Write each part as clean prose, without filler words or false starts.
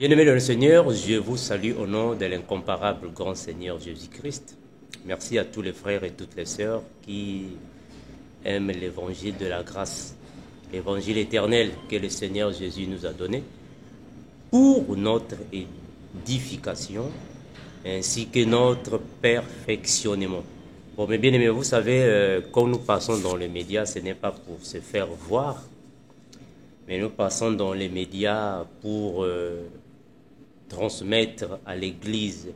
Bien-aimés dans le Seigneur, je vous salue au nom de l'incomparable grand Seigneur Jésus-Christ. Merci à tous les frères et toutes les sœurs qui aiment l'évangile de la grâce, l'évangile éternel que le Seigneur Jésus nous a donné pour notre édification ainsi que notre perfectionnement. Bon, mais bien aimés, vous savez, quand nous passons dans les médias, ce n'est pas pour se faire voir, mais nous passons dans les médias pour transmettre à l'Église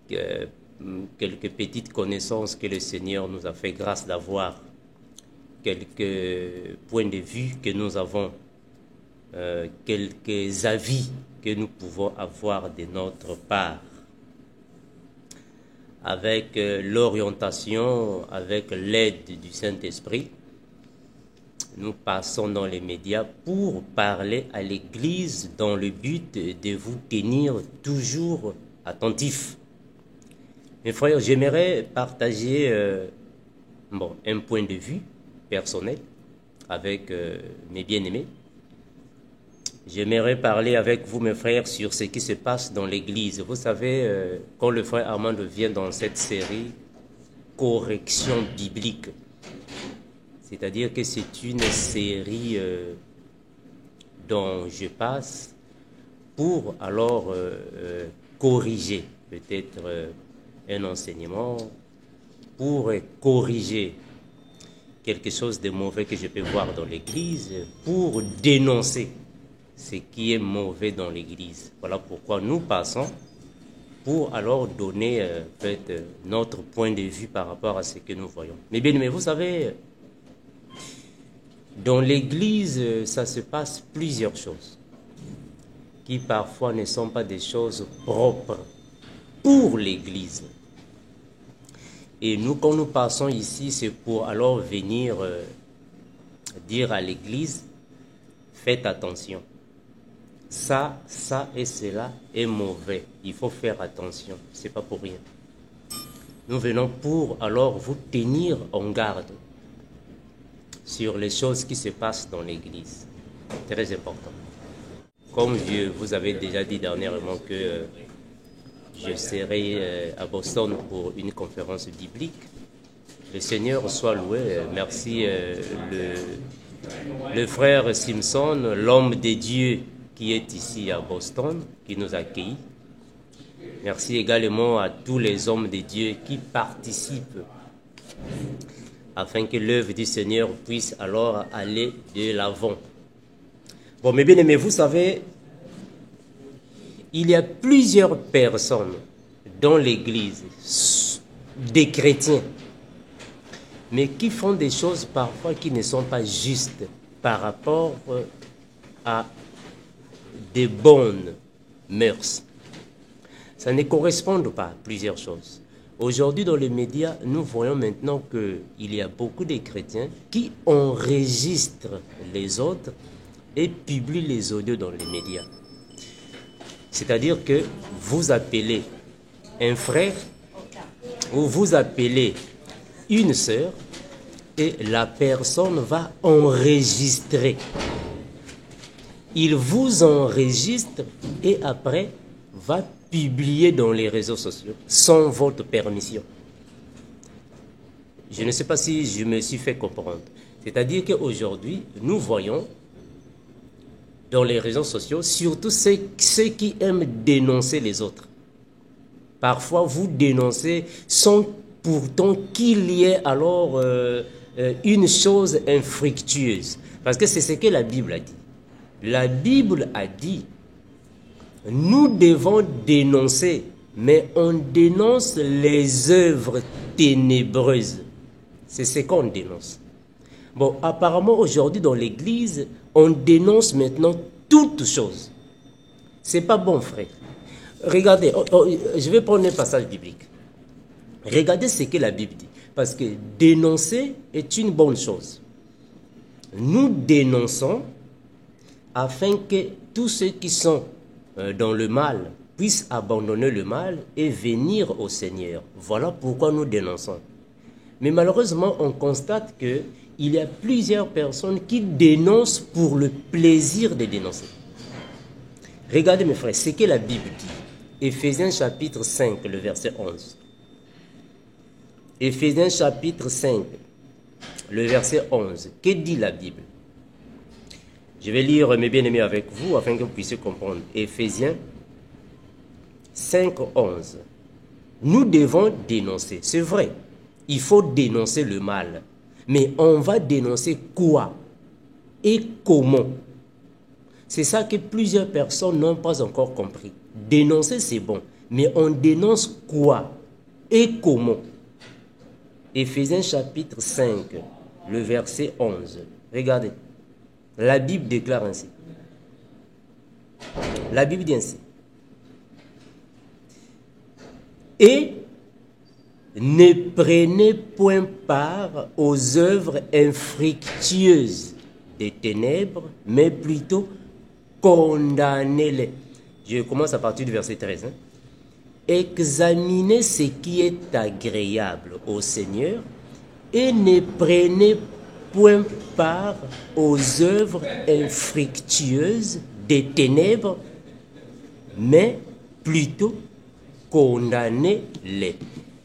quelques petites connaissances que le Seigneur nous a fait grâce d'avoir, quelques points de vue que nous avons, quelques avis que nous pouvons avoir de notre part. Avec l'orientation, avec l'aide du Saint-Esprit, nous passons dans les médias pour parler à l'Église dans le but de vous tenir toujours attentifs. Mes frères, j'aimerais partager un point de vue personnel avec mes bien-aimés. J'aimerais parler avec vous, mes frères, sur ce qui se passe dans l'Église. Vous savez, quand le frère Armand vient dans cette série « Correction biblique », c'est-à-dire que c'est une série dont je passe pour alors corriger peut-être un enseignement, pour corriger quelque chose de mauvais que je peux voir dans l'Église, pour dénoncer ce qui est mauvais dans l'Église. Voilà pourquoi nous passons pour alors donner notre point de vue par rapport à ce que nous voyons. Mais bien, vous savez, dans l'Église, ça se passe plusieurs choses qui parfois ne sont pas des choses propres pour l'Église. Et nous, quand nous passons ici, c'est pour alors venir dire à l'Église, faites attention. Ça et cela est mauvais. Il faut faire attention. Ce n'est pas pour rien. Nous venons pour alors vous tenir en garde sur les choses qui se passent dans l'Église. Très important. Comme je vous avais déjà dit dernièrement que je serai à Boston pour une conférence biblique, le Seigneur soit loué. Merci le frère Simpson, l'homme de Dieu qui est ici à Boston, qui nous accueille. Merci également à tous les hommes de Dieu qui participent afin que l'œuvre du Seigneur puisse alors aller de l'avant. Bon, mais bien aimés, vous savez, il y a plusieurs personnes dans l'Église, des chrétiens, mais qui font des choses parfois qui ne sont pas justes par rapport à des bonnes mœurs. Ça ne correspond pas à plusieurs choses. Aujourd'hui, dans les médias, nous voyons maintenant qu'il y a beaucoup de chrétiens qui enregistrent les autres et publient les audios dans les médias. C'est-à-dire que vous appelez un frère ou vous appelez une sœur et la personne va enregistrer. Il vous enregistre et après va publier dans les réseaux sociaux sans votre permission. Je ne sais pas si je me suis fait comprendre. C'est-à-dire qu'aujourd'hui, nous voyons dans les réseaux sociaux, surtout ceux qui aiment dénoncer les autres. Parfois, vous dénoncez sans pourtant qu'il y ait alors une chose infructueuse. Parce que c'est ce que la Bible a dit. La Bible a dit, nous devons dénoncer, mais on dénonce les œuvres ténébreuses. C'est ce qu'on dénonce. Bon, apparemment aujourd'hui dans l'Église, on dénonce maintenant toutes choses. C'est pas bon, frère. Regardez, je vais prendre un passage biblique. Regardez ce que la Bible dit. Parce que dénoncer est une bonne chose. Nous dénonçons afin que tous ceux qui sont dans le mal puissent abandonner le mal et venir au Seigneur. Voilà pourquoi nous dénonçons. Mais malheureusement, on constate qu'il y a plusieurs personnes qui dénoncent pour le plaisir de dénoncer. Regardez mes frères, ce que la Bible dit. Éphésiens chapitre 5, le verset 11. Éphésiens chapitre 5, le verset 11. Que dit la Bible? Je vais lire mes bien-aimés avec vous afin que vous puissiez comprendre. Éphésiens 5, 11. Nous devons dénoncer, c'est vrai, il faut dénoncer le mal. Mais on va dénoncer quoi et comment? C'est ça que plusieurs personnes n'ont pas encore compris. Dénoncer, c'est bon, mais on dénonce quoi et comment? Éphésiens chapitre 5, le verset 11. Regardez, la Bible déclare ainsi. La Bible dit ainsi. Et ne prenez point part aux œuvres infructueuses des ténèbres, mais plutôt condamnez-les. Je commence à partir du verset 13. Examinez ce qui est agréable au Seigneur et ne prenez point part aux œuvres infructueuses des ténèbres, mais plutôt condamnez-les.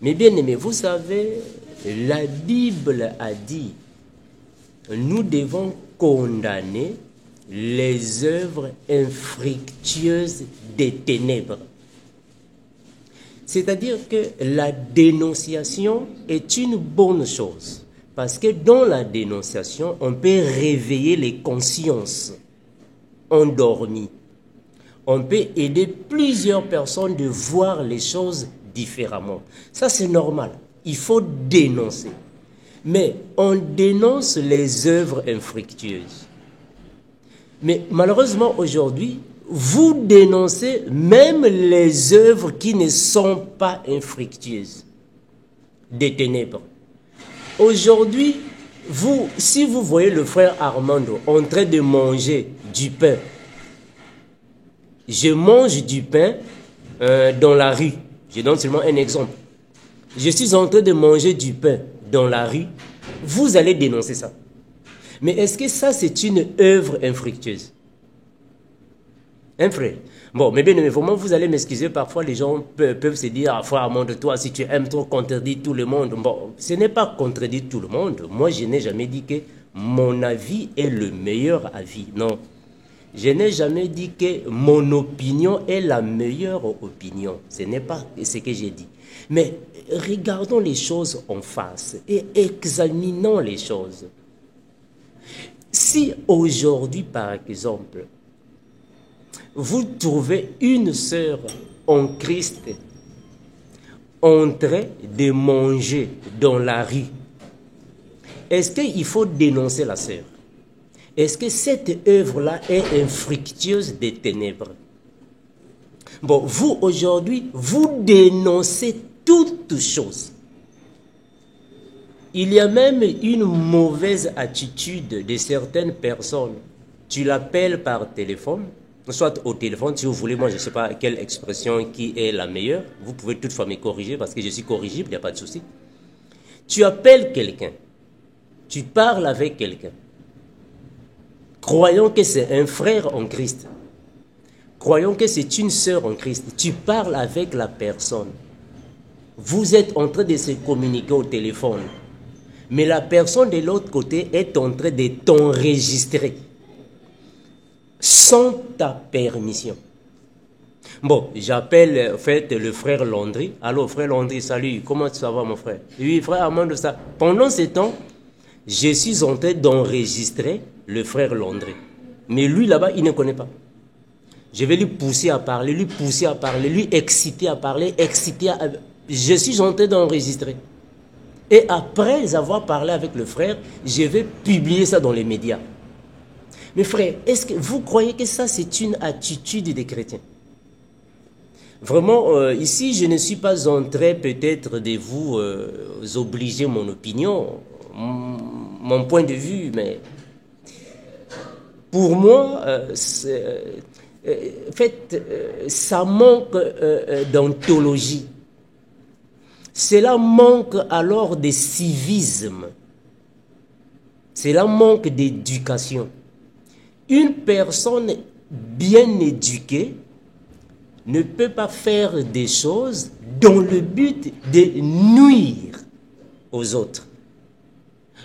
Mais bien aimés, vous savez, la Bible a dit, nous devons condamner les œuvres infructueuses des ténèbres. C'est-à-dire que la dénonciation est une bonne chose. Parce que dans la dénonciation, on peut réveiller les consciences endormies. On peut aider plusieurs personnes de voir les choses différemment. Ça, c'est normal. Il faut dénoncer. Mais on dénonce les œuvres infructueuses. Mais malheureusement, aujourd'hui, vous dénoncez même les œuvres qui ne sont pas infructueuses, des ténèbres. Aujourd'hui, si vous voyez le frère Armando en train de manger du pain, je mange du pain dans la rue. Je donne seulement un exemple. Je suis en train de manger du pain dans la rue. Vous allez dénoncer ça. Mais est-ce que ça, c'est une œuvre infructueuse? Hein, frère? Bon, mais bien évidemment, vous allez m'excuser. Parfois, les gens peuvent se dire, ah, frère Armando, toi, si tu aimes trop contredire tout le monde. Bon, ce n'est pas contredire tout le monde. Moi, je n'ai jamais dit que mon avis est le meilleur avis. Non. Je n'ai jamais dit que mon opinion est la meilleure opinion. Ce n'est pas ce que j'ai dit. Mais regardons les choses en face et examinons les choses. Si aujourd'hui, par exemple, vous trouvez une sœur en Christ en train de manger dans la rue, est-ce qu'il faut dénoncer la sœur? Est-ce que cette œuvre-là est infructueuse des ténèbres? Bon, vous, aujourd'hui, vous dénoncez toutes choses. Il y a même une mauvaise attitude de certaines personnes. Tu l'appelles par téléphone, soit au téléphone, si vous voulez, moi je ne sais pas quelle expression qui est la meilleure. Vous pouvez toutefois me corriger parce que je suis corrigible, il n'y a pas de souci. Tu appelles quelqu'un, tu parles avec quelqu'un. Croyons que c'est un frère en Christ. Croyons que c'est une sœur en Christ. Tu parles avec la personne. Vous êtes en train de se communiquer au téléphone. Mais la personne de l'autre côté est en train de t'enregistrer. Sans ta permission. Bon, j'appelle en fait le frère Landry. Allô, frère Landry, salut. Comment ça va, mon frère? Oui, frère Armando, ça. Pendant ce temps, je suis en train d'enregistrer le frère Landry. Mais lui, là-bas, il ne connaît pas. Je vais lui pousser à parler, lui exciter à parler, Je suis en train d'enregistrer. Et après avoir parlé avec le frère, je vais publier ça dans les médias. Mais frère, est-ce que vous croyez que ça, c'est une attitude des chrétiens? Vraiment, ici, je ne suis pas en train peut-être de vous obliger mon opinion, mon point de vue, mais pour moi, en fait, ça manque d'ontologie. Cela manque alors de civisme. Cela manque d'éducation. Une personne bien éduqué ne peut pas faire des choses dans le but de nuire aux autres.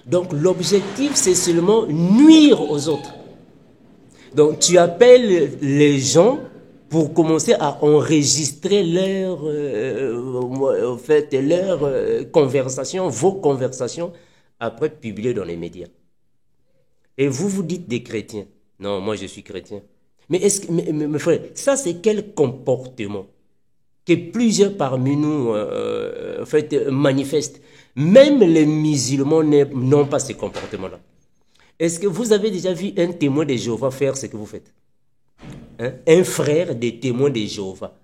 Donc l'objectif, c'est seulement nuire aux autres. Donc tu appelles les gens pour commencer à enregistrer leur conversation, vos conversations, après publier dans les médias. Et vous vous dites des chrétiens. Non, moi je suis chrétien. Mais est-ce que, mes frères, ça c'est quel comportement que plusieurs parmi nous manifestent. Même les musulmans n'ont pas ce comportement-là. Est-ce que vous avez déjà vu un témoin de Jéhovah faire ce que vous faites? Hein? Un frère des témoins de Jéhovah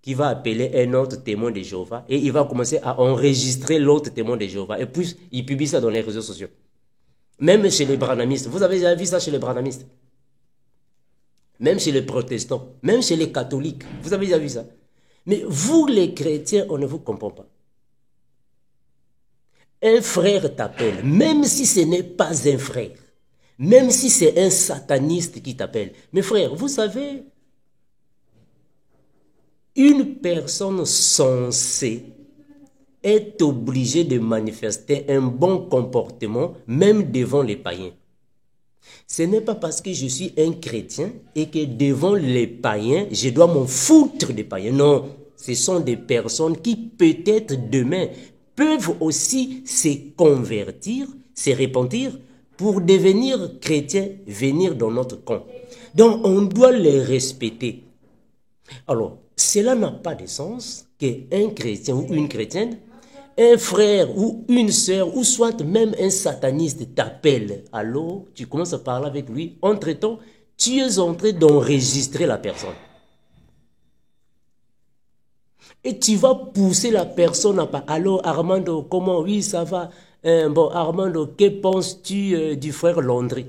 qui va appeler un autre témoin de Jéhovah et il va commencer à enregistrer l'autre témoin de Jéhovah. Et puis, il publie ça dans les réseaux sociaux. Même chez les branhamistes. Vous avez déjà vu ça chez les branhamistes? Même chez les protestants, même chez les catholiques. Vous avez déjà vu ça? Mais vous, les chrétiens, on ne vous comprend pas. Un frère t'appelle, même si ce n'est pas un frère, même si c'est un sataniste qui t'appelle. Mes frères, vous savez, une personne censée est obligée de manifester un bon comportement, même devant les païens. Ce n'est pas parce que je suis un chrétien et que devant les païens, je dois m'en foutre des païens. Non, ce sont des personnes qui peut-être demain peuvent aussi se convertir, se repentir pour devenir chrétiens, venir dans notre camp. Donc on doit les respecter. Alors, cela n'a pas de sens qu'un chrétien ou une chrétienne, un frère ou une sœur, ou soit même un sataniste t'appelle. Allô, tu commences à parler avec lui. Entre-temps, tu es en train d'enregistrer la personne. Et tu vas pousser la personne à parler. Allô, Armando, comment? Oui, ça va. Bon, Armando, que penses-tu du frère Landry?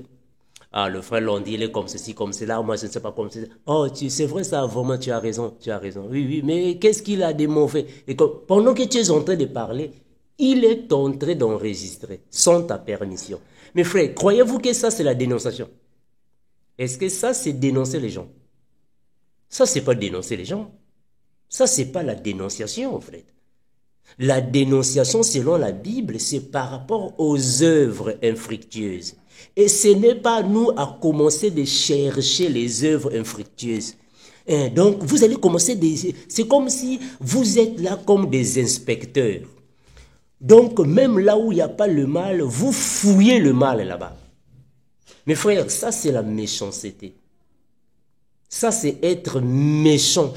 Ah, le frère Landry, il est comme ceci, comme cela. Moi, je ne sais pas comme cela. Oh, c'est vrai ça, vraiment, tu as raison, tu as raison. Oui, oui, mais qu'est-ce qu'il a de mauvais? Et pendant que tu es en train de parler, il est en train d'enregistrer, sans ta permission. Mes frères, croyez-vous que ça, c'est la dénonciation? Est-ce que ça, c'est dénoncer les gens? Ça, c'est pas dénoncer les gens. Ça, c'est pas la dénonciation, en fait. La dénonciation, selon la Bible, c'est par rapport aux œuvres infructueuses. Et ce n'est pas nous à commencer de chercher les œuvres infructueuses. Donc, vous allez commencer c'est comme si vous êtes là comme des inspecteurs. Donc, même là où il n'y a pas le mal, vous fouillez le mal là-bas. Mes frères, ça c'est la méchanceté. Ça c'est être méchant.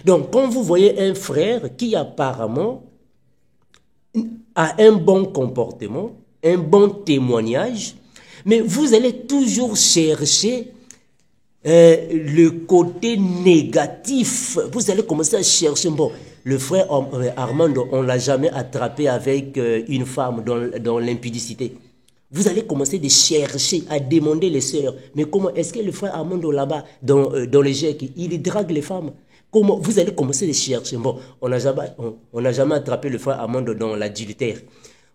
Donc, quand vous voyez un frère qui apparemment a un bon comportement, un bon témoignage, mais vous allez toujours chercher le côté négatif. Vous allez commencer à chercher, bon, le frère Armando, on ne l'a jamais attrapé avec une femme dans l'impudicité. Vous allez commencer à chercher, à demander les sœurs, mais comment est-ce que le frère Armando là-bas, dans les GEC, il drague les femmes? Comment vous allez commencer à chercher? Bon, on n'a jamais attrapé le frère Armando dans l'adultère.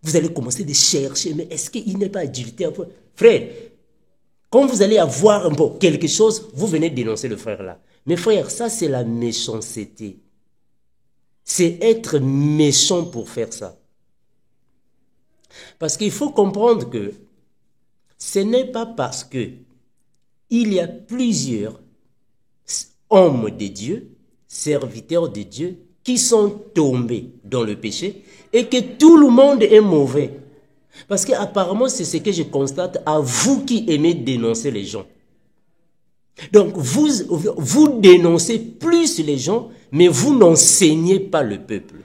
Vous allez commencer à chercher, mais est-ce qu'il n'est pas adultère? Frère, quand vous allez avoir quelque chose, vous venez dénoncer le frère là. Mais frère, ça c'est la méchanceté. C'est être méchant pour faire ça. Parce qu'il faut comprendre que ce n'est pas parce que il y a plusieurs hommes de Dieu, serviteurs de Dieu, qui sont tombés dans le péché et que tout le monde est mauvais. Parce qu'apparemment, c'est ce que je constate à vous qui aimez dénoncer les gens. Donc, vous dénoncez plus les gens, mais vous n'enseignez pas le peuple.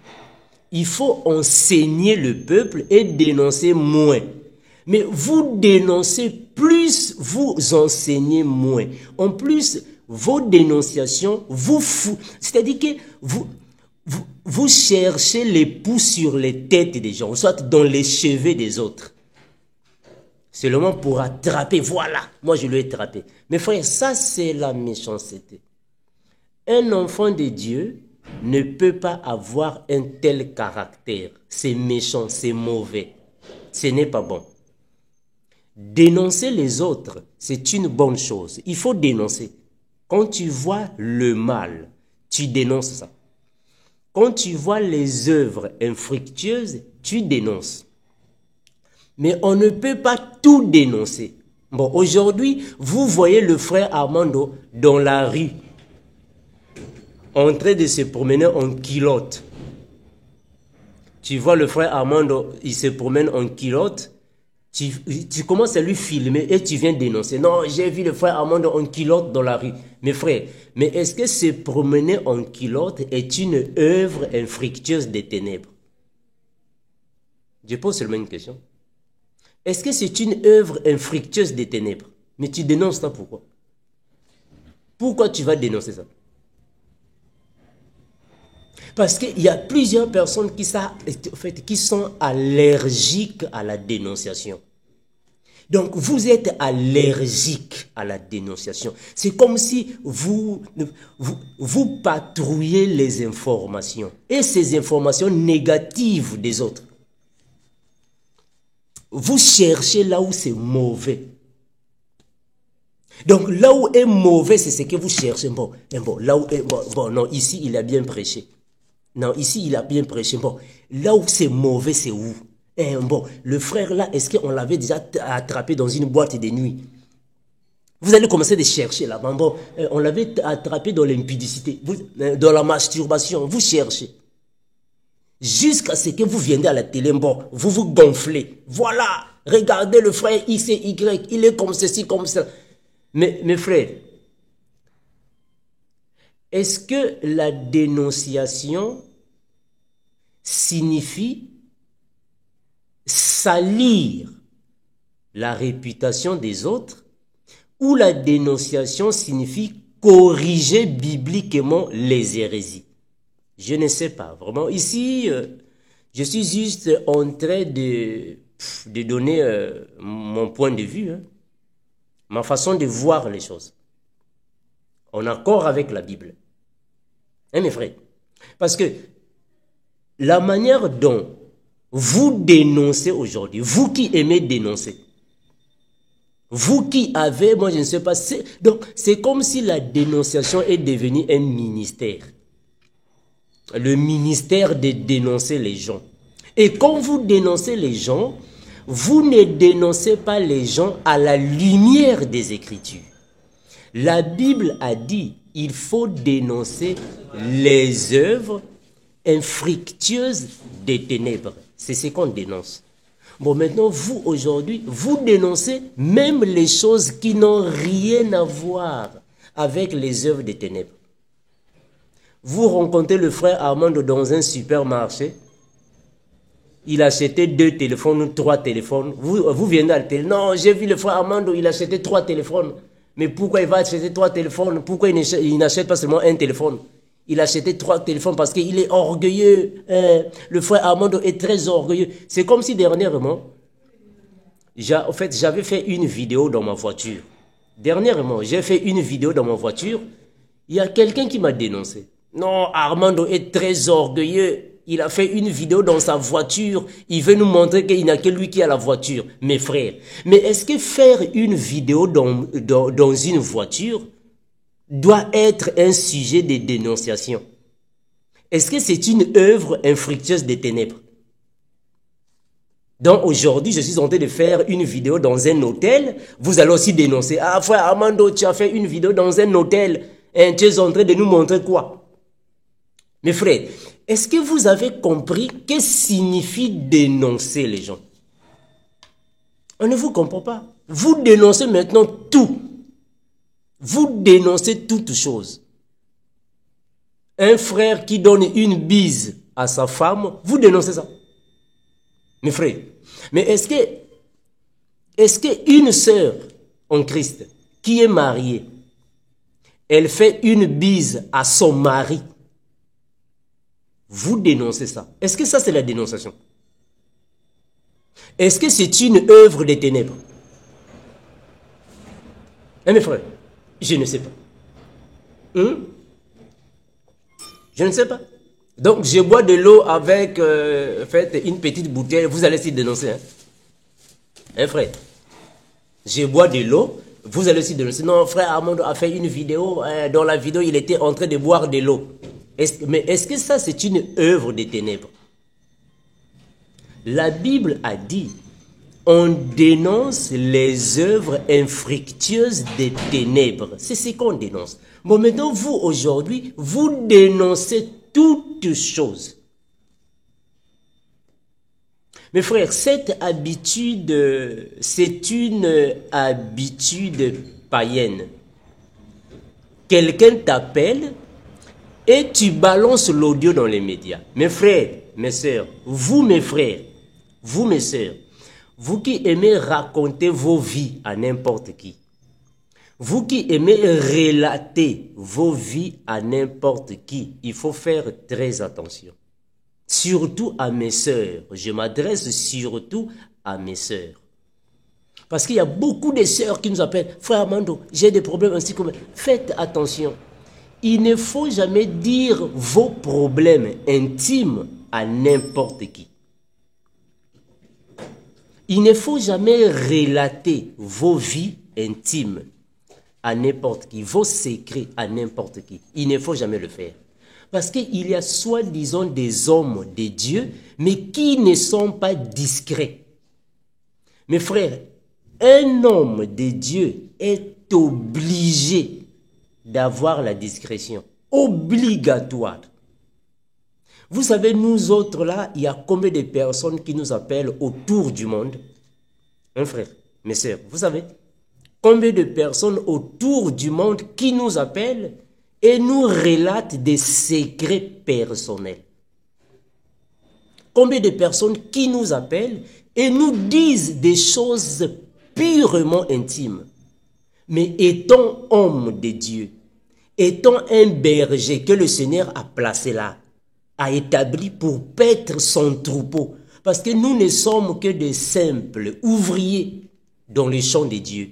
Il faut enseigner le peuple et dénoncer moins. Mais vous dénoncez plus, vous enseignez moins. En plus, vos dénonciations, c'est-à-dire que vous cherchez les poux sur les têtes des gens, soit dans les cheveux des autres. Seulement pour attraper, voilà, moi je l'ai attrapé. Mais frère, ça c'est la méchanceté. Un enfant de Dieu ne peut pas avoir un tel caractère. C'est méchant, c'est mauvais. Ce n'est pas bon. Dénoncer les autres, c'est une bonne chose. Il faut dénoncer. Quand tu vois le mal, tu dénonces ça. Quand tu vois les œuvres infructueuses, tu dénonces. Mais on ne peut pas tout dénoncer. Bon, aujourd'hui, vous voyez le frère Armando dans la rue, en train de se promener en culotte. Tu vois le frère Armando, il se promène en culotte. Tu commences à lui filmer et tu viens dénoncer. Non, j'ai vu le frère Armando en culotte dans la rue. Mes frères, mais est-ce que se promener en culotte est une œuvre infructueuse des ténèbres? Je pose seulement une question. Est-ce que c'est une œuvre infructueuse des ténèbres? Mais tu dénonces ça pourquoi? Pourquoi tu vas dénoncer ça? Parce qu'il y a plusieurs personnes qui sont allergiques à la dénonciation. Donc, vous êtes allergique à la dénonciation. C'est comme si vous patrouillez les informations. Et ces informations négatives des autres. Vous cherchez là où c'est mauvais. Donc, là où est mauvais, c'est ce que vous cherchez. Bon, là où est, bon, non, ici, il a bien prêché. Non, ici, il a bien prêché. Bon, là où c'est mauvais, c'est où? Bon, le frère là, est-ce qu'on l'avait déjà attrapé dans une boîte de nuit? Vous allez commencer à chercher là. Bon, on l'avait attrapé dans l'impudicité, dans la masturbation. Vous cherchez. Jusqu'à ce que vous viendrez à la télé, bon, vous vous gonflez. Voilà, regardez le frère X et Y, il est comme ceci, comme ça. Mais mes frères, est-ce que la dénonciation signifie salir la réputation des autres ou la dénonciation signifie corriger bibliquement les hérésies? Je ne sais pas, vraiment. Ici, je suis juste en train de donner mon point de vue, hein, ma façon de voir les choses, en accord avec la Bible. Hein, mes frères? Parce que la manière dont vous dénoncez aujourd'hui, vous qui aimez dénoncer, vous qui avez, moi je ne sais pas, donc c'est comme si la dénonciation est devenue un ministère. Le ministère de dénoncer les gens. Et quand vous dénoncez les gens, vous ne dénoncez pas les gens à la lumière des Écritures. La Bible a dit, il faut dénoncer les œuvres infructueuses des ténèbres. C'est ce qu'on dénonce. Bon, maintenant, vous, aujourd'hui, vous dénoncez même les choses qui n'ont rien à voir avec les œuvres des ténèbres. Vous rencontrez le frère Armando dans un supermarché. Il a acheté 2 téléphones ou 3 téléphones. Vous venez à la télé. Non, j'ai vu le frère Armando, il a acheté 3 téléphones. Mais pourquoi il va acheter 3 téléphones? Pourquoi il n'achète pas seulement un téléphone? Il a acheté 3 téléphones parce qu'il est orgueilleux. Le frère Armando est très orgueilleux. C'est comme si dernièrement, en fait, j'avais fait une vidéo dans ma voiture. Dernièrement, j'ai fait une vidéo dans ma voiture. Il y a quelqu'un qui m'a dénoncé. Non, Armando est très orgueilleux. Il a fait une vidéo dans sa voiture. Il veut nous montrer qu'il n'y a que lui qui a la voiture. Mes frères, mais est-ce que faire une vidéo dans une voiture doit être un sujet de dénonciation? Est-ce que c'est une œuvre infructueuse des ténèbres? Donc aujourd'hui, je suis en train de faire une vidéo dans un hôtel. Vous allez aussi dénoncer. Ah, frère Armando, tu as fait une vidéo dans un hôtel. Et tu es en train de nous montrer quoi? Mes frères, est-ce que vous avez compris que signifie dénoncer les gens? On ne vous comprend pas. Vous dénoncez maintenant tout. Vous dénoncez toutes choses. Un frère qui donne une bise à sa femme, vous dénoncez ça. Mes frères, mais est-ce que une sœur en Christ qui est mariée, elle fait une bise à son mari, vous dénoncez ça? Est-ce que ça c'est la dénonciation? Est-ce que c'est une œuvre des ténèbres? Hein, mes frères, je ne sais pas. Je ne sais pas. Donc, je bois de l'eau avec une petite bouteille. Vous allez s'y dénoncer. Hein, frère? Je bois de l'eau. Vous allez aussi dénoncer. Non, frère Armando a fait une vidéo. Dans la vidéo, il était en train de boire de l'eau. Mais est-ce que ça, c'est une œuvre des ténèbres? La Bible a dit, on dénonce les œuvres infructueuses des ténèbres. C'est ce qu'on dénonce. Bon, maintenant, vous, aujourd'hui, vous dénoncez toutes choses. Mes frères, cette habitude, c'est une habitude païenne. Quelqu'un t'appelle et tu balances l'audio dans les médias. Mes frères, mes sœurs, vous mes frères, vous mes sœurs, vous qui aimez raconter vos vies à n'importe qui, vous qui aimez relater vos vies à n'importe qui, il faut faire très attention. Surtout à mes sœurs. Je m'adresse surtout à mes sœurs. Parce qu'il y a beaucoup de sœurs qui nous appellent. Frère Armando, j'ai des problèmes ainsi comme... Faites attention. Il ne faut jamais dire vos problèmes intimes à n'importe qui. Il ne faut jamais relater vos vies intimes à n'importe qui, vos secrets à n'importe qui. Il ne faut jamais le faire. Parce qu'il y a soi-disant des hommes de Dieu, mais qui ne sont pas discrets. Mes frères, un homme de Dieu est obligé d'avoir la discrétion. Obligatoire. Vous savez, nous autres là, il y a combien de personnes qui nous appellent autour du monde? Hein, frère, mes sœurs, vous savez, combien de personnes autour du monde qui nous appellent et nous relatent des secrets personnels? Combien de personnes qui nous appellent et nous disent des choses purement intimes? Mais étant homme de Dieu, étant un berger que le Seigneur a placé là, a établi pour paître son troupeau, parce que nous ne sommes que des simples ouvriers dans les champs de Dieu,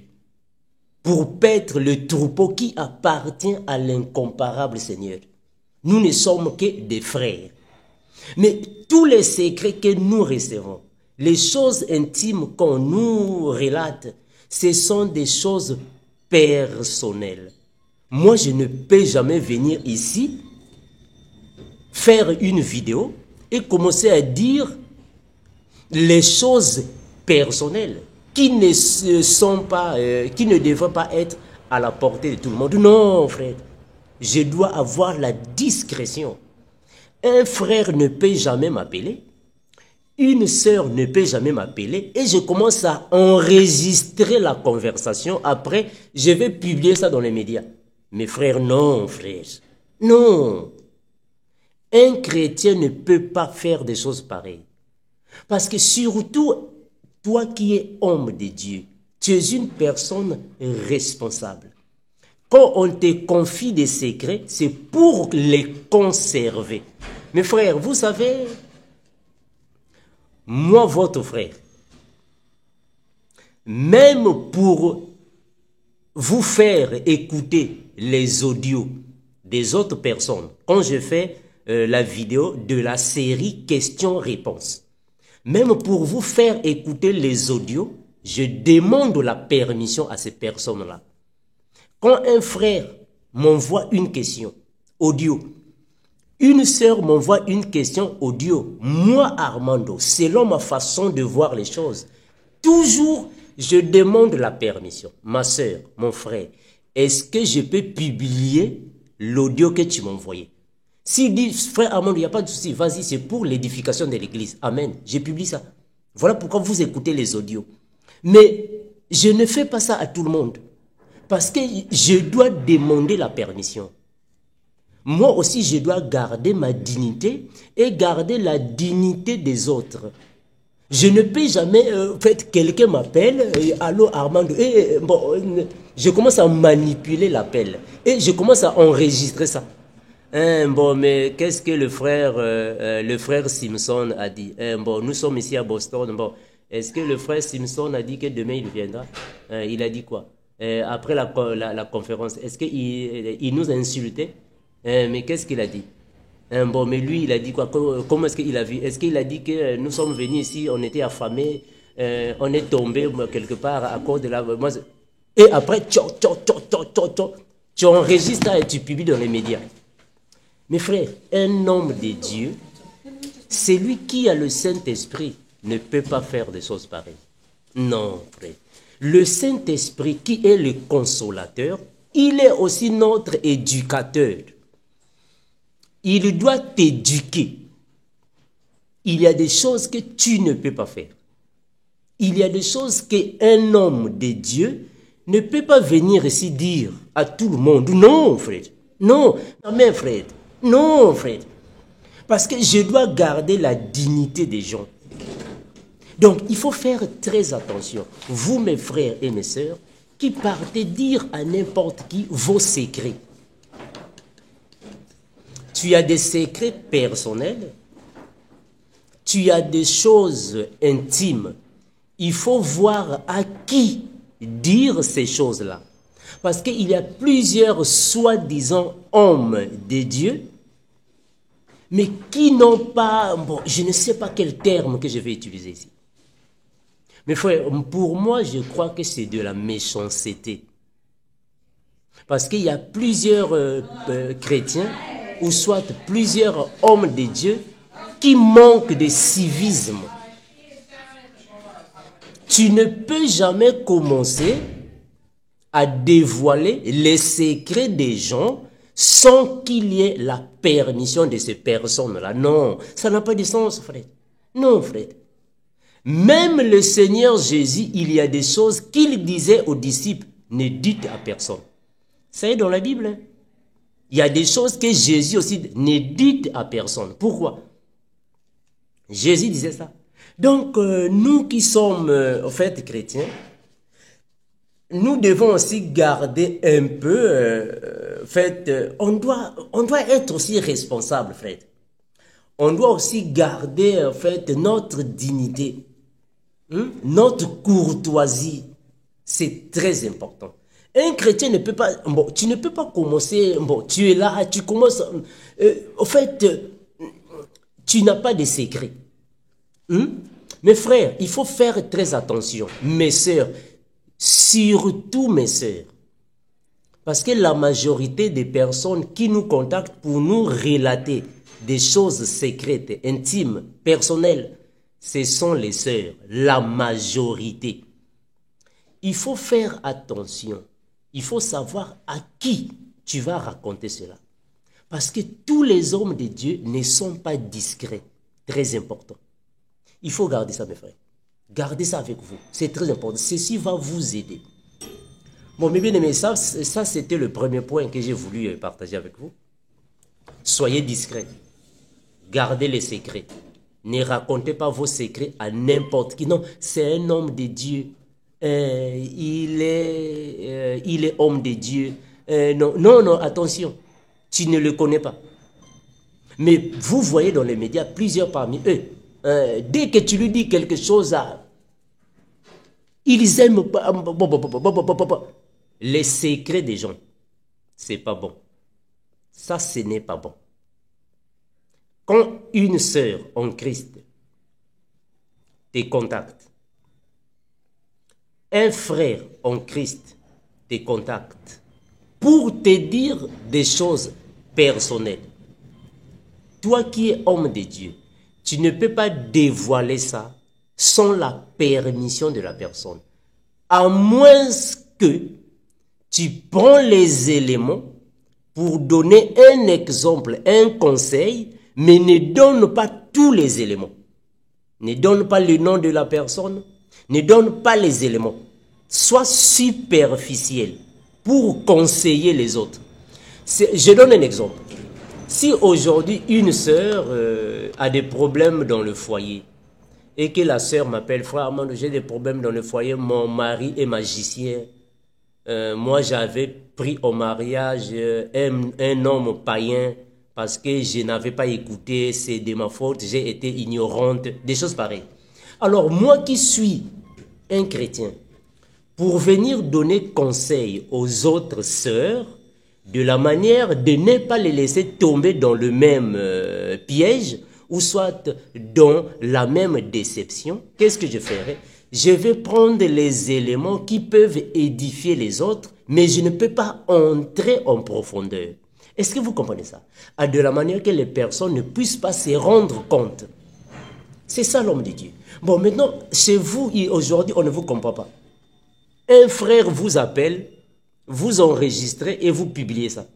pour paître le troupeau qui appartient à l'incomparable Seigneur. Nous ne sommes que des frères. Mais tous les secrets que nous recevons, les choses intimes qu'on nous relate, ce sont des choses personnelles. Moi, je ne peux jamais venir ici, faire une vidéo et commencer à dire les choses personnelles qui ne sont pas, qui ne devraient pas être à la portée de tout le monde. Non, frère, je dois avoir la discrétion. Un frère ne peut jamais m'appeler, une sœur ne peut jamais m'appeler et je commence à enregistrer la conversation. Après, je vais publier ça dans les médias. Mes frères, non, frère, non. Un chrétien ne peut pas faire des choses pareilles. Parce que surtout, toi qui es homme de Dieu, tu es une personne responsable. Quand on te confie des secrets, c'est pour les conserver. Mes frères, vous savez, moi, votre frère, même pour vous faire écouter les audios des autres personnes, quand je fais la vidéo de la série questions-réponses, même pour vous faire écouter les audios, je demande la permission à ces personnes-là. Quand un frère m'envoie une question audio, une sœur m'envoie une question audio, moi Armando, selon ma façon de voir les choses, toujours je demande la permission. Ma sœur, mon frère, est-ce que je peux publier l'audio que tu m'as envoyé? S'il dit, frère Armando, il n'y a pas de souci, vas-y, c'est pour l'édification de l'église. Amen. Je publie ça. Voilà pourquoi vous écoutez les audios. Mais je ne fais pas ça à tout le monde. Parce que je dois demander la permission. Moi aussi, je dois garder ma dignité et garder la dignité des autres. Je ne peux jamais, quelqu'un m'appelle, allô Armando, je commence à manipuler l'appel et je commence à enregistrer ça. Bon, mais qu'est-ce que le frère Simpson a dit? Bon, nous sommes ici à Boston. Bon, est-ce que le frère Simpson a dit que demain il viendra? Il a dit quoi? Après la conférence, est-ce qu'il nous a insultés? Mais qu'est-ce qu'il a dit? Bon, mais lui, il a dit quoi? Comment est-ce qu'il a vu? Est-ce qu'il a dit que nous sommes venus ici, on était affamés, on est tombé quelque part à cause de la... Moi, Et après, tu enregistres et tu publies dans les médias. Mes frères, un homme de Dieu, c'est lui qui a le Saint-Esprit, ne peut pas faire des choses pareilles. Non, frère. Le Saint-Esprit qui est le consolateur, il est aussi notre éducateur. Il doit t'éduquer. Il y a des choses que tu ne peux pas faire. Il y a des choses qu'un homme de Dieu ne peut pas venir ici dire à tout le monde. Non, frère. Non, mais frère. Non, frère. Parce que je dois garder la dignité des gens. Donc, il faut faire très attention. Vous, mes frères et mes sœurs, qui partez dire à n'importe qui vos secrets. Tu as des secrets personnels. Tu as des choses intimes. Il faut voir à qui dire ces choses-là. Parce qu'il y a plusieurs soi-disant hommes de Dieu, mais qui n'ont pas... Bon, je ne sais pas quel terme que je vais utiliser ici. Mais frère, pour moi, je crois que c'est de la méchanceté. Parce qu'il y a plusieurs chrétiens, ou soit plusieurs hommes de Dieu, qui manquent de civisme. Tu ne peux jamais commencer à dévoiler les secrets des gens sans qu'il y ait la permission de ces personnes-là. Non, ça n'a pas de sens, frère. Non, frère. Même le Seigneur Jésus, il y a des choses qu'il disait aux disciples, ne dites à personne. Ça est dans la Bible. Hein? Il y a des choses que Jésus aussi dit, ne dites à personne. Pourquoi? Jésus disait ça. Donc, nous qui sommes, en fait, chrétiens, nous devons aussi garder un peu, on doit être aussi responsable, frère. On doit aussi garder, en fait, notre dignité, notre courtoisie. C'est très important. Un chrétien ne peut pas, bon, tu ne peux pas commencer, bon, tu es là, tu commences, en fait, tu n'as pas de secret. Mes frères, il faut faire très attention. Mes sœurs, surtout mes sœurs. Parce que la majorité des personnes qui nous contactent pour nous relater des choses secrètes, intimes, personnelles, ce sont les sœurs, la majorité. Il faut faire attention. Il faut savoir à qui tu vas raconter cela. Parce que tous les hommes de Dieu ne sont pas discrets. Très important. Il faut garder ça, mes frères. Gardez ça avec vous. C'est très important. Ceci va vous aider. Bon, mes bien-aimés, ça c'était le premier point que j'ai voulu partager avec vous. Soyez discrets. Gardez les secrets. Ne racontez pas vos secrets à n'importe qui. Non, c'est un homme de Dieu. Il est homme de Dieu. Non, attention. Tu ne le connais pas. Mais vous voyez dans les médias plusieurs parmi eux. Dès que tu lui dis quelque chose, ils aiment pas. Les secrets des gens, c'est pas bon. Ça, ce n'est pas bon. Quand une sœur en Christ te contacte, un frère en Christ te contacte pour te dire des choses personnelles, toi qui es homme de Dieu, tu ne peux pas dévoiler ça sans la permission de la personne. À moins que tu prends les éléments pour donner un exemple, un conseil, mais ne donne pas tous les éléments. Ne donne pas le nom de la personne, ne donne pas les éléments. Sois superficiel pour conseiller les autres. Je donne un exemple. Si aujourd'hui une sœur a des problèmes dans le foyer et que la sœur m'appelle, frère Armand, j'ai des problèmes dans le foyer, mon mari est magicien, moi j'avais pris au mariage un homme païen parce que je n'avais pas écouté, c'est de ma faute, j'ai été ignorante, des choses pareilles. Alors moi qui suis un chrétien, pour venir donner conseil aux autres sœurs, de la manière de ne pas les laisser tomber dans le même piège ou soit dans la même déception, qu'est-ce que je ferais? Je vais prendre les éléments qui peuvent édifier les autres, mais je ne peux pas entrer en profondeur. Est-ce que vous comprenez ça? De la manière que les personnes ne puissent pas se rendre compte. C'est ça l'homme de Dieu. Bon, maintenant, chez vous, aujourd'hui, on ne vous comprend pas. Un frère vous appelle, vous enregistrez et vous publiez ça.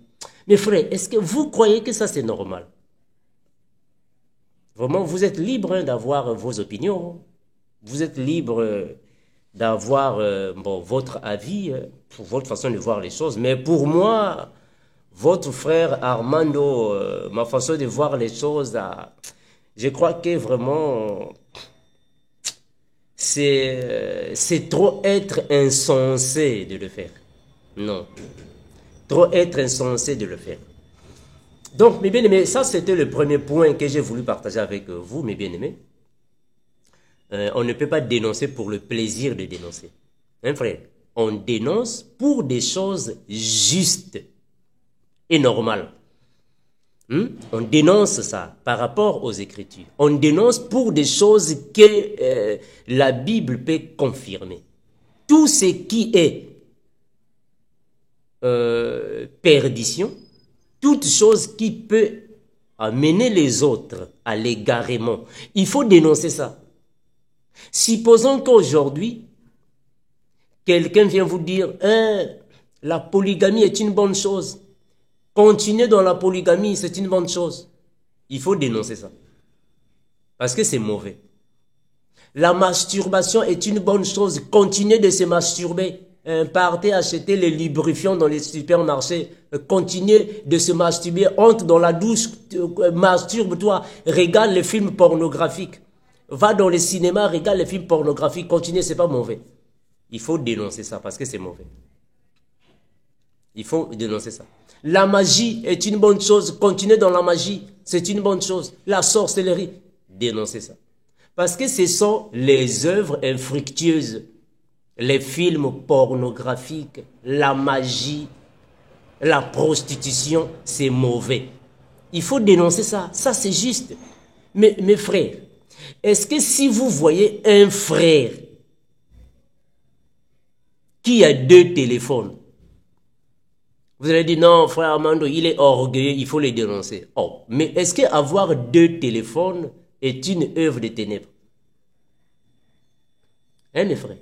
Mais frère, est-ce que vous croyez que ça c'est normal? Vraiment, vous êtes libre d'avoir vos opinions. Vous êtes libre d'avoir votre avis, pour votre façon de voir les choses. Mais pour moi, votre frère Armando, ma façon de voir les choses, je crois que vraiment, c'est trop être insensé de le faire. Non. Trop être insensé de le faire. Donc, mes bien-aimés, ça c'était le premier point que j'ai voulu partager avec vous, mes bien-aimés. On ne peut pas dénoncer pour le plaisir de dénoncer. Hein, frère? On dénonce pour des choses justes et normales. On dénonce ça par rapport aux Écritures. On dénonce pour des choses que la Bible peut confirmer. Tout ce qui est perdition, toute chose qui peut amener les autres à l'égarement, il faut dénoncer ça. Supposons qu'aujourd'hui, quelqu'un vient vous dire la polygamie est une bonne chose. Continuer dans la polygamie, c'est une bonne chose. Il faut dénoncer ça. Parce que c'est mauvais. La masturbation est une bonne chose. Continuez de se masturber. Partez acheter les lubrifiants dans les supermarchés. Continuez de se masturber. Entre dans la douche. Masturbe-toi. Regarde les films pornographiques. Va dans les cinémas, regarde les films pornographiques. Continuez, c'est pas mauvais. Il faut dénoncer ça parce que c'est mauvais. Il faut dénoncer ça. La magie est une bonne chose. Continuez dans la magie. C'est une bonne chose. La sorcellerie. Dénoncez ça. Parce que ce sont les œuvres infructueuses. Les films pornographiques, la magie, la prostitution, c'est mauvais. Il faut dénoncer ça. Ça, c'est juste. Mais mes frères, est-ce que si vous voyez un frère qui a 2 téléphones, vous allez dire non, frère Armando, il est orgueilleux, il faut le dénoncer. Oh, mais est-ce qu'avoir 2 téléphones est une œuvre de ténèbres? Hein, mes frères?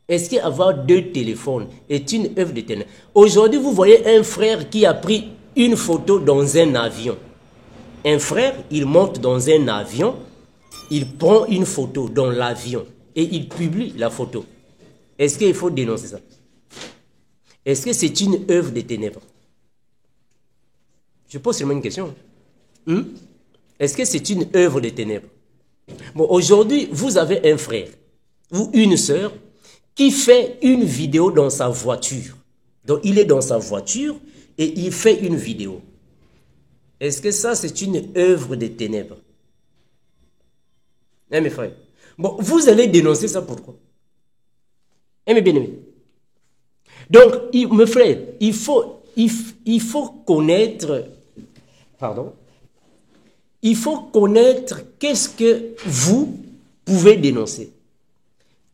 Est-ce qu'avoir 2 téléphones est une œuvre de ténèbres? Aujourd'hui, vous voyez un frère qui a pris une photo dans un avion. Un frère, il monte dans un avion, il prend une photo dans l'avion et il publie la photo. Est-ce qu'il faut dénoncer ça? Est-ce que c'est une œuvre des ténèbres? Je pose seulement une question. Est-ce que c'est une œuvre des ténèbres? Bon, aujourd'hui, vous avez un frère ou une sœur qui fait une vidéo dans sa voiture. Donc, il est dans sa voiture et il fait une vidéo. Est-ce que ça, c'est une œuvre des ténèbres? Hein, mes frères? Bon, vous allez dénoncer ça pourquoi? Hein, mes bien-aimés? Donc, mes frères, il faut connaître, pardon, il faut connaître qu'est-ce que vous pouvez dénoncer.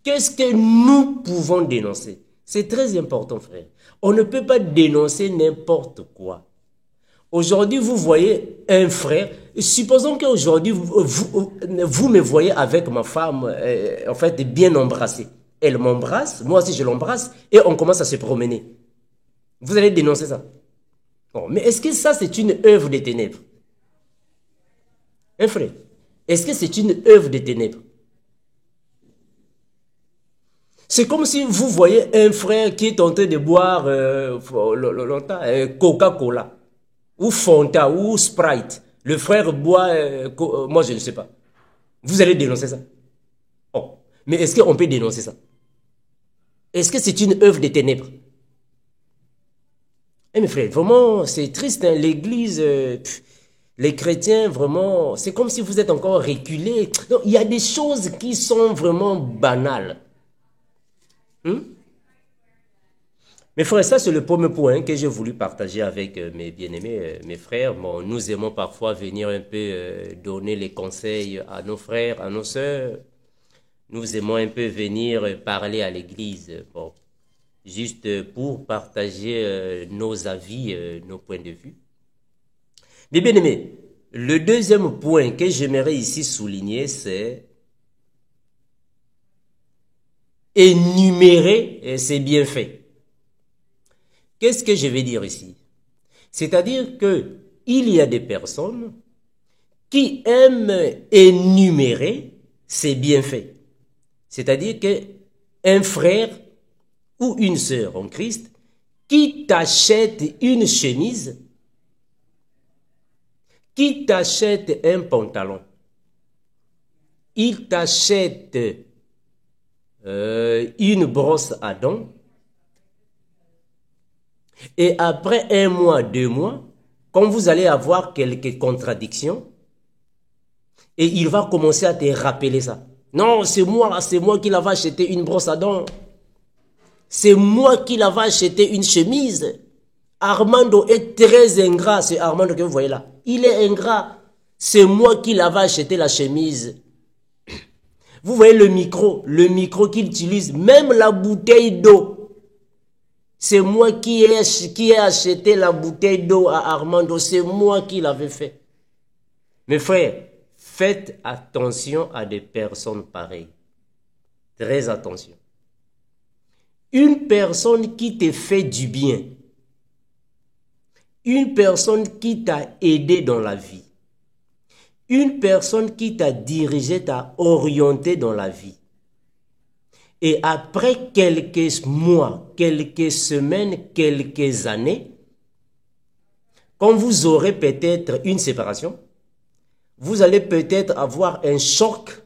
Qu'est-ce que nous pouvons dénoncer? C'est très important, frère. On ne peut pas dénoncer n'importe quoi. Aujourd'hui, vous voyez un frère. Supposons qu'aujourd'hui, vous me voyez avec ma femme, en fait, bien embrassée. Elle m'embrasse, moi aussi je l'embrasse, et on commence à se promener. Vous allez dénoncer ça. Bon, mais est-ce que ça, c'est une œuvre des ténèbres? Hein, frère? Est-ce que c'est une œuvre des ténèbres? C'est comme si vous voyez un frère qui est en train de boire Coca-Cola, ou Fanta, ou Sprite. Le frère boit, moi je ne sais pas. Vous allez dénoncer ça. Oh. Mais est-ce qu'on peut dénoncer ça? Est-ce que c'est une œuvre des ténèbres? Eh mes frères, vraiment, c'est triste, hein? L'église, les chrétiens, vraiment, c'est comme si vous êtes encore reculés. Donc, il y a des choses qui sont vraiment banales. Mes frères, ça c'est le premier point que j'ai voulu partager avec mes bien-aimés, mes frères. Bon, nous aimons parfois venir un peu donner les conseils à nos frères, à nos sœurs. nous aimons un peu venir parler à l'église, bon, juste pour partager nos avis, nos points de vue. Mais bien aimé, le deuxième point que j'aimerais ici souligner, c'est énumérer ses bienfaits. Qu'est-ce que je vais dire ici? C'est-à-dire que il y a des personnes qui aiment énumérer ses bienfaits. C'est-à-dire qu'un frère ou une sœur en Christ qui t'achète une chemise, qui t'achète un pantalon, il t'achète une brosse à dents, et après 1 mois, 2 mois, quand vous allez avoir quelques contradictions, et il va commencer à te rappeler ça. Non, c'est moi qui l'avais acheté une brosse à dents. C'est moi qui l'avais acheté une chemise. Armando est très ingrat, c'est Armando que vous voyez là. Il est ingrat. C'est moi qui l'avais acheté la chemise. Vous voyez le micro qu'il utilise, même la bouteille d'eau. C'est moi qui ai acheté la bouteille d'eau à Armando. C'est moi qui l'avais fait. Mes frères, faites attention à des personnes pareilles. Très attention. Une personne qui te fait du bien. Une personne qui t'a aidé dans la vie. Une personne qui t'a dirigé, t'a orienté dans la vie. Et après quelques mois, quelques semaines, quelques années, quand vous aurez peut-être une séparation, vous allez peut-être avoir un choc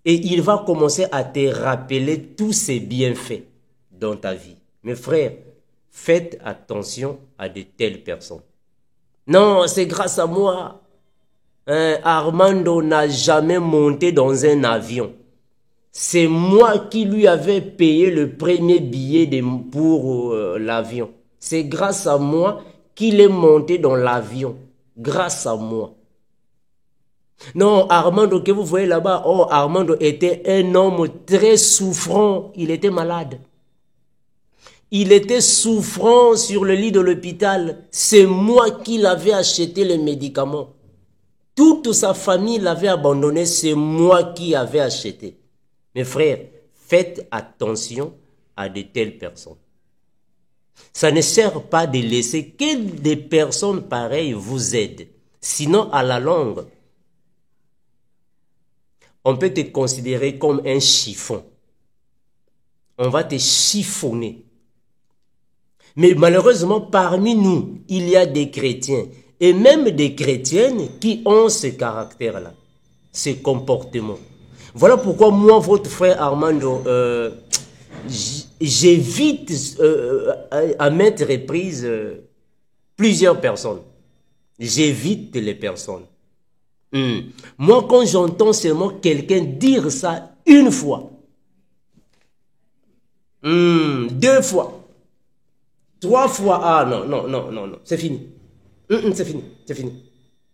et il va commencer à te rappeler tous ces bienfaits dans ta vie. Mes frères, faites attention à de telles personnes. Non, c'est grâce à moi. Armando n'a jamais monté dans un avion. C'est moi qui lui avais payé le premier billet pour l'avion. C'est grâce à moi qu'il est monté dans l'avion. Grâce à moi. Non, Armando que vous voyez là-bas, oh, Armando était un homme très souffrant. Il était malade. Il était souffrant sur le lit de l'hôpital. C'est moi qui l'avais acheté les médicaments. Toute sa famille l'avait abandonné. C'est moi qui avais acheté. Mes frères, faites attention à de telles personnes. Ça ne sert pas de laisser que des personnes pareilles vous aident. Sinon, à la longue, on peut te considérer comme un chiffon. On va te chiffonner. Mais malheureusement, parmi nous, il y a des chrétiens et même des chrétiennes qui ont ce caractère-là, ce comportement. Voilà pourquoi moi, votre frère Armando, j'évite à maintes reprises plusieurs personnes. J'évite les personnes. Moi, quand j'entends seulement quelqu'un dire ça une fois, 2 fois, 3 fois, ah non, c'est fini. C'est fini, c'est fini,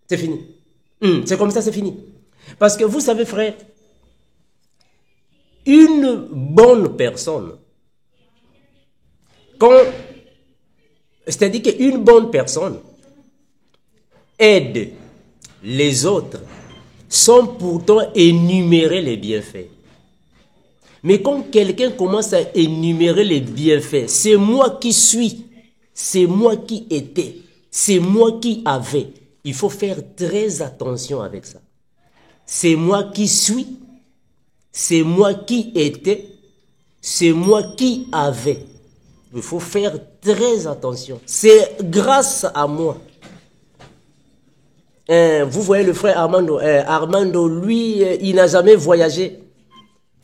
c'est fini. C'est comme ça, c'est fini. Parce que vous savez, frère, une bonne personne, c'est-à-dire qu'une bonne personne aide les autres sans pourtant énumérer les bienfaits. Mais quand quelqu'un commence à énumérer les bienfaits, c'est moi qui suis, c'est moi qui étais, c'est moi qui avais. Il faut faire très attention avec ça. C'est moi qui suis, c'est moi qui étais, c'est moi qui avais. Il faut faire très attention. C'est grâce à moi. Vous voyez le frère Armando. Armando, lui, il n'a jamais voyagé.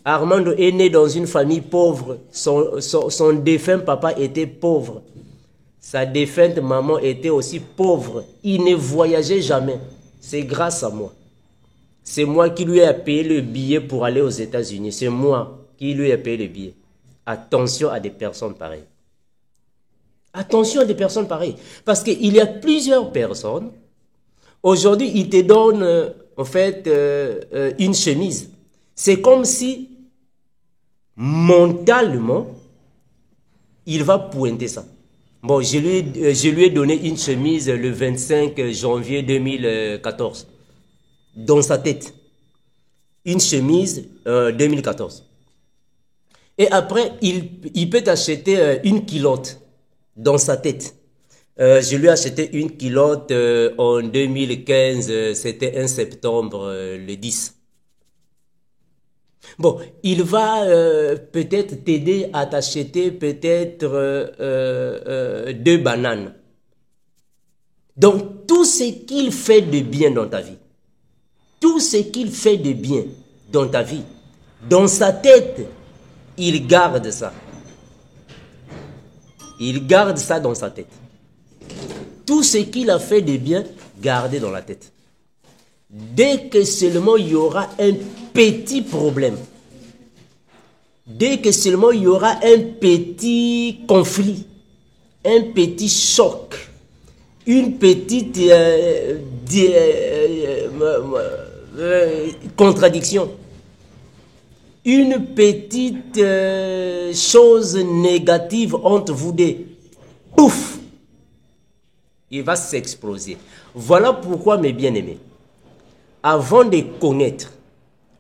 Armando est né dans une famille pauvre. Son défunt papa était pauvre. Sa défunte maman était aussi pauvre. Il ne voyageait jamais. C'est grâce à moi. C'est moi qui lui ai payé le billet pour aller aux États-Unis. C'est moi qui lui ai payé le billet. Attention à des personnes pareilles. Attention à des personnes pareilles. Parce qu'il y a plusieurs personnes. Aujourd'hui, ils te donnent en fait une chemise. C'est comme si, mentalement, il va pointer ça. Bon, je lui ai donné une chemise le 25 janvier 2014. Dans sa tête. Une chemise 2014. Et après, il peut acheter une culotte dans sa tête. Je lui ai acheté une culotte en 2015, c'était un septembre le 10. Bon, il va peut-être t'aider à t'acheter peut-être 2 bananes. Donc, tout ce qu'il fait de bien dans ta vie, tout ce qu'il fait de bien dans ta vie, dans sa tête, il garde ça. Il garde ça dans sa tête. Tout ce qu'il a fait de bien, gardez dans la tête. Dès que seulement il y aura un petit problème, dès que seulement il y aura un petit conflit, un petit choc, une petite contradiction, une petite chose négative entre vous deux, pouf, il va s'exploser. Voilà pourquoi, mes bien-aimés, avant de connaître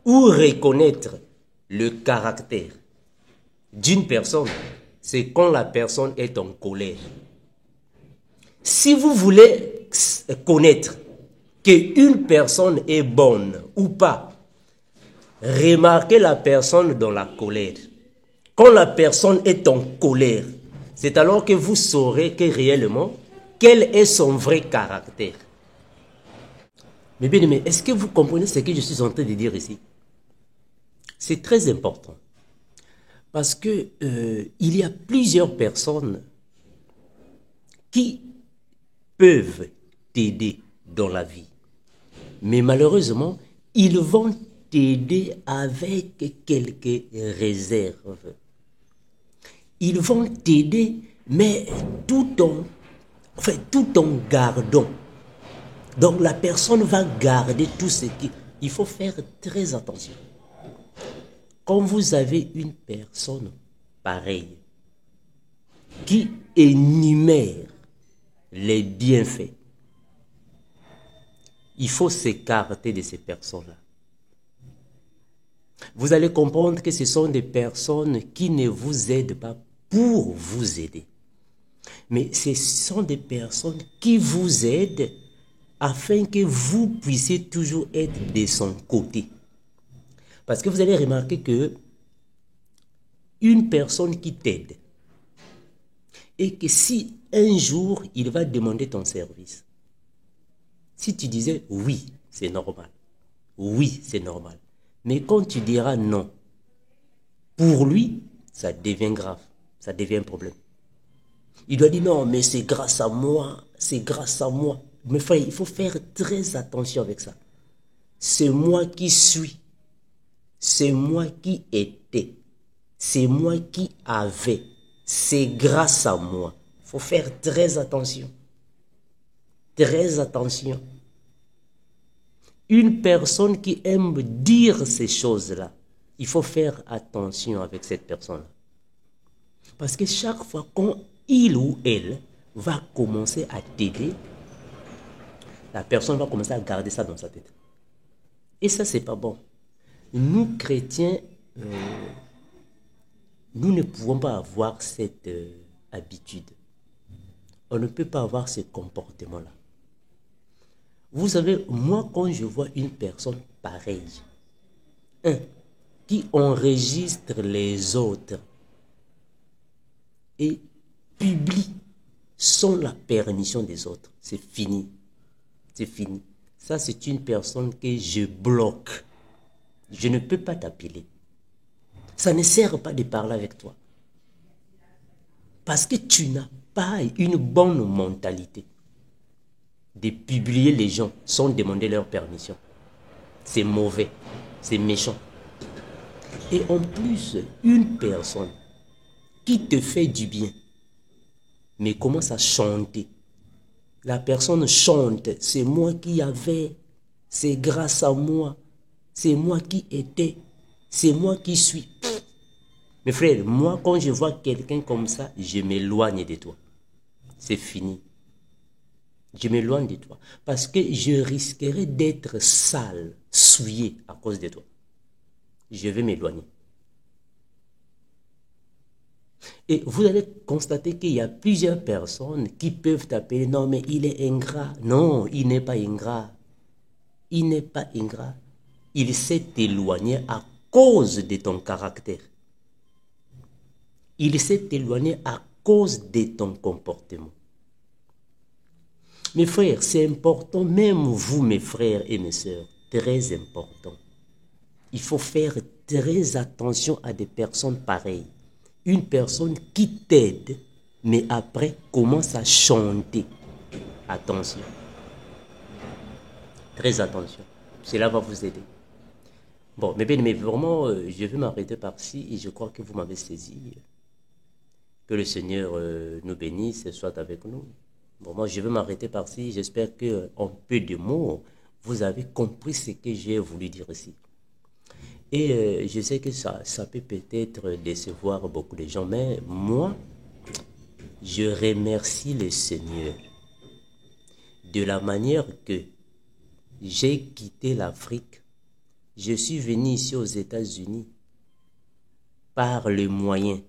ou reconnaître le caractère d'une personne, c'est quand la personne est en colère. Si vous voulez connaître qu'une personne est bonne ou pas, remarquez la personne dans la colère. Quand la personne est en colère, c'est alors que vous saurez que réellement, quel est son vrai caractère. Mais bien aimé, est-ce que vous comprenez ce que je suis en train de dire ici? C'est très important. Parce que il y a plusieurs personnes qui peuvent t'aider dans la vie. Mais malheureusement, ils vont t'aider avec quelques réserves. Ils vont t'aider, mais tout en gardant. Donc la personne va garder tout ce qui... Il faut faire très attention. Quand vous avez une personne pareille qui énumère les bienfaits, il faut s'écarter de ces personnes-là. Vous allez comprendre que ce sont des personnes qui ne vous aident pas pour vous aider. Mais ce sont des personnes qui vous aident afin que vous puissiez toujours être de son côté. Parce que vous allez remarquer que une personne qui t'aide et que si un jour il va demander ton service, si tu disais oui, c'est normal. Oui, c'est normal. Mais quand tu diras non, pour lui, ça devient grave. Ça devient un problème. Il doit dire non, mais c'est grâce à moi. C'est grâce à moi. Mais frère, il faut faire très attention avec ça. C'est moi qui suis. C'est moi qui étais. C'est moi qui avais. C'est grâce à moi. Il faut faire très attention. Très attention. Une personne qui aime dire ces choses-là, il faut faire attention avec cette personne-là. Parce que chaque fois quand il ou elle va commencer à t'aider, la personne va commencer à garder ça dans sa tête. Et ça, c'est pas bon. Nous, chrétiens, nous ne pouvons pas avoir cette habitude. On ne peut pas avoir ce comportement-là. Vous savez, moi, quand je vois une personne pareille, qui enregistre les autres et publie sans la permission des autres, c'est fini. C'est fini. Ça, c'est une personne que je bloque. Je ne peux pas t'appeler. Ça ne sert pas de parler avec toi. Parce que tu n'as pas une bonne mentalité de publier les gens sans demander leur permission. C'est mauvais. C'est méchant. Et en plus, une personne qui te fait du bien, mais commence à chanter. La personne chante, c'est moi qui avais, c'est grâce à moi, c'est moi qui étais. C'est moi qui suis. Mes frères, moi, quand je vois quelqu'un comme ça, je m'éloigne de toi. C'est fini. Je m'éloigne de toi. Parce que je risquerais d'être sale, souillé à cause de toi. Je vais m'éloigner. Et vous allez constater qu'il y a plusieurs personnes qui peuvent t'appeler, non mais il est ingrat. Non, il n'est pas ingrat. Il n'est pas ingrat. Il s'est éloigné à cause de ton caractère. Il s'est éloigné à cause de ton comportement. Mes frères, c'est important, même vous, mes frères et mes sœurs, très important. Il faut faire très attention à des personnes pareilles. Une personne qui t'aide, mais après commence à chanter. Attention. Très attention. Cela va vous aider. Bon, mais bien, mais vraiment, je vais m'arrêter par-ci et je crois que vous m'avez saisi. Que le Seigneur nous bénisse et soit avec nous. Bon, moi, je vais m'arrêter par-ci. J'espère qu'en peu de mots, vous avez compris ce que j'ai voulu dire ici. Et je sais que ça peut peut-être décevoir beaucoup de gens, mais moi, je remercie le Seigneur de la manière que j'ai quitté l'Afrique. Je suis venu ici aux États-Unis par le moyen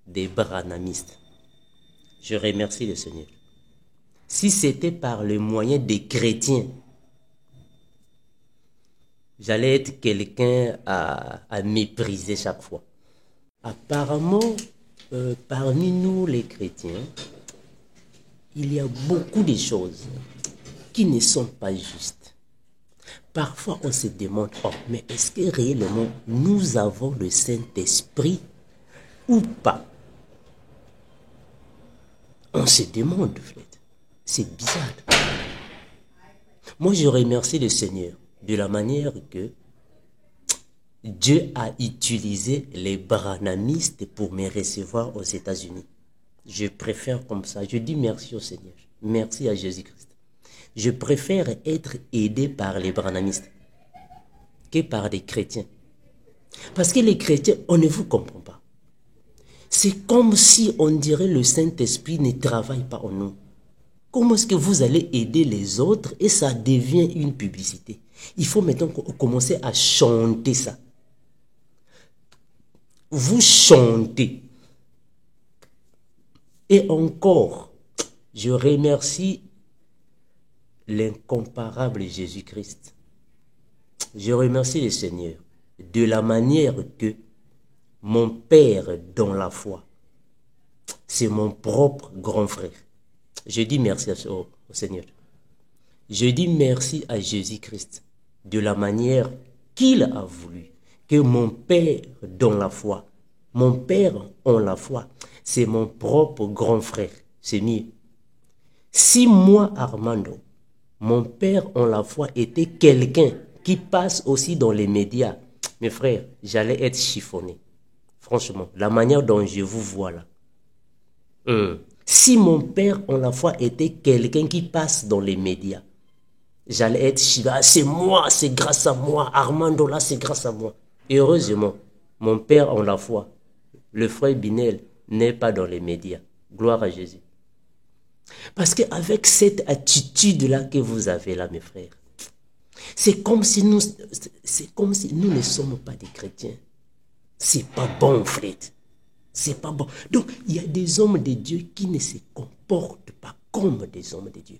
des branhamistes. Je remercie le Seigneur. Si c'était par le moyen des chrétiens, j'allais être quelqu'un à mépriser chaque fois. Apparemment, parmi nous les chrétiens, il y a beaucoup de choses qui ne sont pas justes. Parfois, on se demande, oh, mais est-ce que réellement nous avons le Saint-Esprit ou pas? On se demande, frère. C'est bizarre. Moi, je remercie le Seigneur de la manière que Dieu a utilisé les branhamistes pour me recevoir aux États-Unis. Je préfère comme ça. Je dis merci au Seigneur. Merci à Jésus-Christ. Je préfère être aidé par les branhamistes que par des chrétiens. Parce que les chrétiens, on ne vous comprend pas. C'est comme si on dirait le Saint-Esprit ne travaille pas en nous. Comment est-ce que vous allez aider les autres et ça devient une publicité? Il faut maintenant commencer à chanter ça. Vous chantez. Et encore, je remercie l'incomparable Jésus-Christ. Je remercie le Seigneur de la manière que mon Père dans la foi, c'est mon propre grand frère. Je dis merci au Seigneur. Je dis merci à Jésus-Christ de la manière qu'il a voulu que mon Père dans la foi, mon Père en la foi, c'est mon propre grand frère. C'est mieux. Si moi, Armando, mon Père en la foi était quelqu'un qui passe aussi dans les médias, mes frères, j'allais être chiffonné. Franchement, la manière dont je vous vois là. Si mon Père en la foi était quelqu'un qui passe dans les médias, j'allais être chiffonné. Ah, c'est moi, c'est grâce à moi. Armando là, c'est grâce à moi. Et heureusement, mon Père en la foi, le frère Binel, n'est pas dans les médias. Gloire à Jésus. Parce qu'avec cette attitude-là que vous avez là, mes frères, c'est comme si nous ne sommes pas des chrétiens. C'est pas bon, frère. C'est pas bon. Donc, il y a des hommes de Dieu qui ne se comportent pas comme des hommes de Dieu.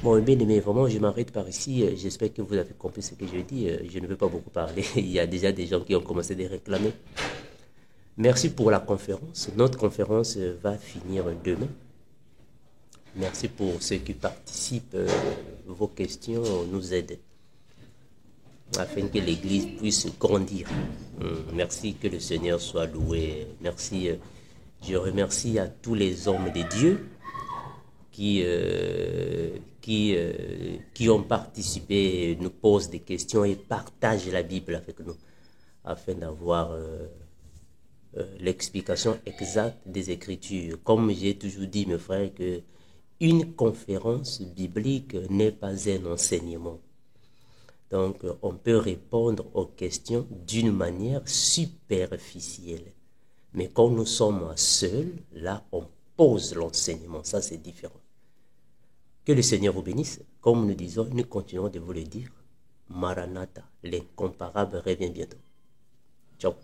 Bon, bien aimé, vraiment, je m'arrête par ici. J'espère que vous avez compris ce que je dis. Je ne veux pas beaucoup parler. Il y a déjà des gens qui ont commencé à réclamer. Merci pour la conférence. Notre conférence va finir demain. Merci pour ceux qui participent. Vos questions nous aident afin que l'Église puisse grandir. Merci, que le Seigneur soit loué. Merci. Je remercie à tous les hommes de Dieu qui ont participé, nous posent des questions et partagent la Bible avec nous afin d'avoir l'explication exacte des Écritures. Comme j'ai toujours dit, mes frères, que une conférence biblique n'est pas un enseignement. Donc, on peut répondre aux questions d'une manière superficielle. Mais quand nous sommes seuls, là, on pose l'enseignement. Ça, c'est différent. Que le Seigneur vous bénisse. Comme nous disons, nous continuons de vous le dire. Maranatha, l'incomparable revient bientôt. Ciao.